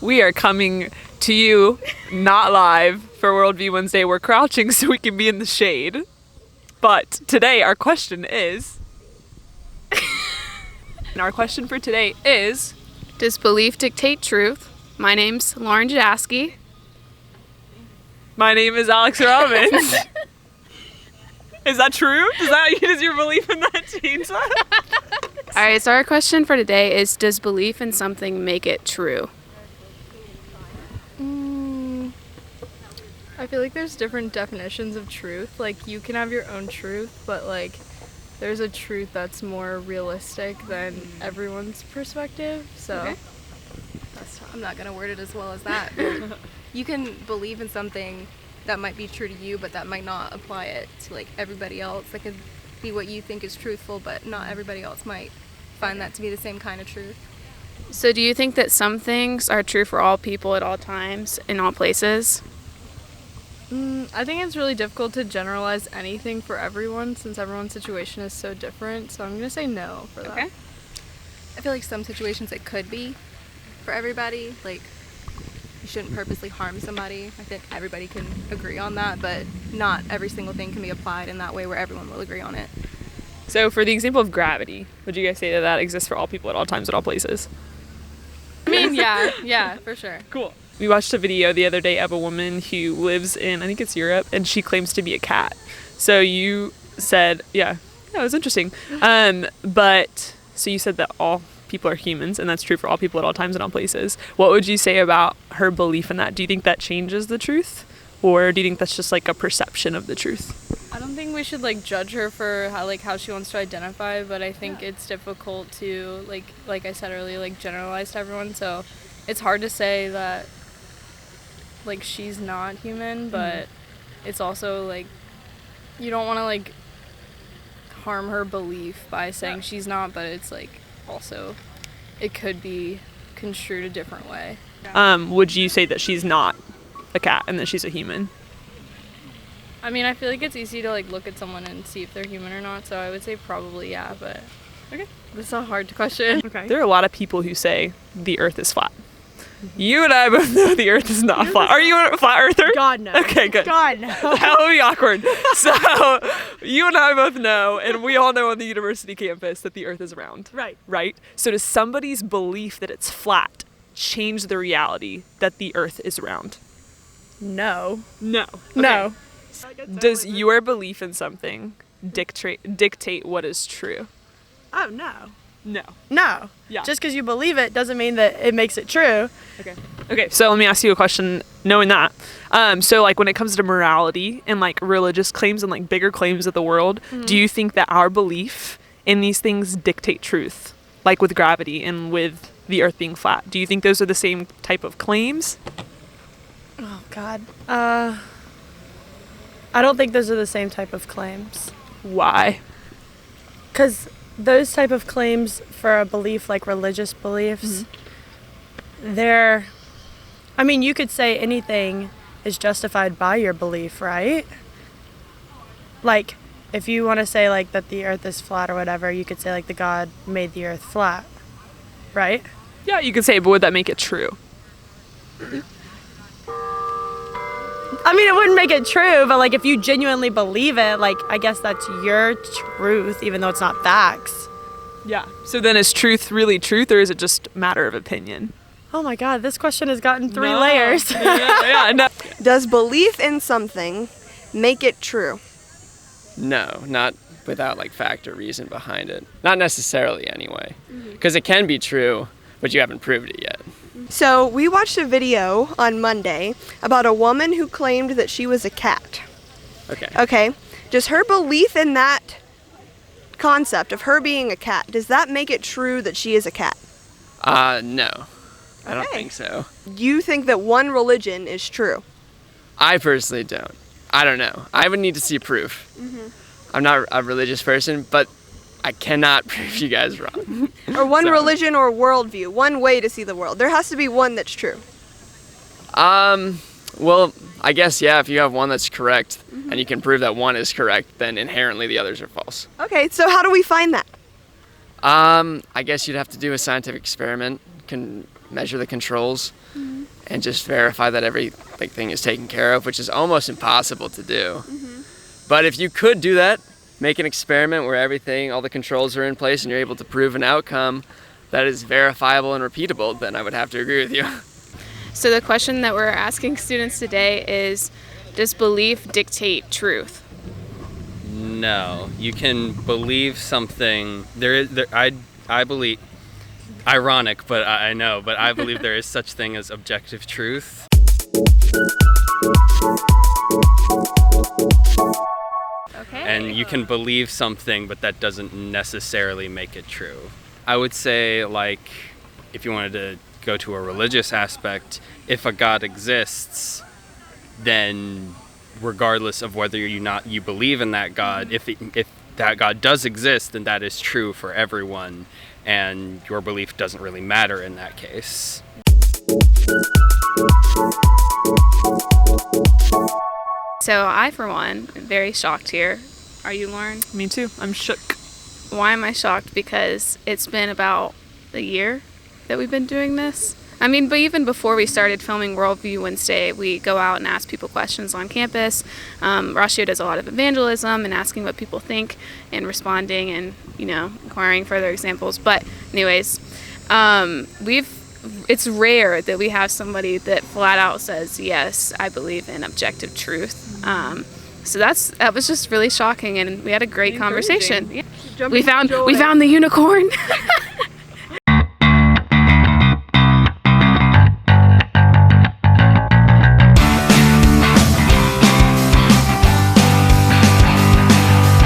We are coming to you, not live, for Worldview Wednesday. We're crouching so we can be in the shade. But today, our question is... and our question for today is... Does belief dictate truth? My name's Lauren Jadaski. My name is Alyx Robbins. Is that true? Does your belief in that change that? All right, so our question for today is, does belief in something make it true? I feel like there's different definitions of truth. Like, you can have your own truth, but like there's a truth that's more realistic than everyone's perspective. So Okay. I'm not going to word it as well as that. You can believe in something that might be true to you, but that might not apply it to like everybody else. That could be what you think is truthful, but not everybody else might find that to be the same kind of truth. So do you think that some things are true for all people at all times, in all places? I think it's really difficult to generalize anything for everyone since everyone's situation is so different. So I'm going to say no for that. Okay. I feel like some situations it could be for everybody. Like, you shouldn't purposely harm somebody. I think everybody can agree on that, but not every single thing can be applied in that way where everyone will agree on it. So for the example of gravity, would you guys say that exists for all people at all times, at all places? I mean, yeah, for sure. Cool. We watched a video the other day of a woman who lives in, I think it's Europe, and she claims to be a cat. So you said, yeah, it was interesting. So you said that all people are humans, and that's true for all people at all times and all places. What would you say about her belief in that? Do you think that changes the truth? Or do you think that's just like a perception of the truth? I don't think we should like judge her for how she wants to identify, but I think it's difficult to like I said earlier, like generalize to everyone. So it's hard to say that like she's not human, but it's also like you don't want to like harm her belief by saying she's not, but it's like also it could be construed a different way. Would you say that she's not a cat and that she's a human? I mean, I feel like it's easy to like look at someone and see if they're human or not, so I would say probably yeah, but Okay. this is a hard question. Okay. There are a lot of people who say the earth is flat. You and I both know the earth is not flat. Are you a flat earther? God, no. Okay, good. God, no. That would be awkward. So, you and I both know, and we all know on the university campus, that the earth is round. Right. Right? So does somebody's belief that it's flat change the reality that the earth is round? No. No. Okay. No. Does your belief in something dictate what is true? Oh, no. No. No. Yeah. Just because you believe it doesn't mean that it makes it true. Okay, so let me ask you a question knowing that. So like when it comes to morality and like religious claims and like bigger claims of the world, do you think that our belief in these things dictate truth? Like with gravity and with the earth being flat. Do you think those are the same type of claims? Oh, God. I don't think those are the same type of claims. Why? Because those type of claims for a belief, like religious beliefs, I mean, you could say anything is justified by your belief, right? Like, if you want to say, like, that the earth is flat or whatever, you could say, like, the God made the earth flat, right? Yeah, you could say, but would that make it true? I mean, it wouldn't make it true, but, like, if you genuinely believe it, like, I guess that's your truth, even though it's not facts. Yeah. So then is truth really truth, or is it just a matter of opinion? Oh my God, this question has gotten three layers. No. Does belief in something make it true? No, not without like fact or reason behind it. Not necessarily anyway. Because it can be true, but you haven't proved it yet. So we watched a video on Monday about a woman who claimed that she was a cat. Okay. Does her belief in that concept of her being a cat, does that make it true that she is a cat? No. I don't Okay. think so. You think that one religion is true? I personally don't. I don't know. I would need to see proof. I'm not a religious person, but I cannot prove you guys wrong. Or one So- religion or worldview, one way to see the world. There has to be one that's true. Well, I guess, yeah, if you have one that's correct and you can prove that one is correct, then inherently the others are false. Okay, so how do we find that? I guess you'd have to do a scientific experiment, measure the controls and just verify that everything is taken care of, which is almost impossible to do. But if you could do that, make an experiment where all the controls are in place and you're able to prove an outcome that is verifiable and repeatable, then I would have to agree with you. So the question that we're asking students today is, does belief dictate truth? No, you can believe something. I believe, ironic, but I know, but I believe there is such thing as objective truth. Okay. And you can believe something, but that doesn't necessarily make it true. I would say, like, if you wanted to go to a religious aspect, if a God exists, then regardless of whether you believe in that God, if that God does exist, then that is true for everyone, and your belief doesn't really matter in that case. So I, for one, am very shocked here. Are you, Lauren? Me too. I'm shook. Why am I shocked? Because it's been about a year that we've been doing this. I mean, but even before we started filming Worldview Wednesday, we go out and ask people questions on campus. Ratio does a lot of evangelism and asking what people think and responding and, inquiring further examples. But anyways, it's rare that we have somebody that flat out says, yes, I believe in objective truth. So that was just really shocking, and we had a great conversation. Yeah. We found the unicorn.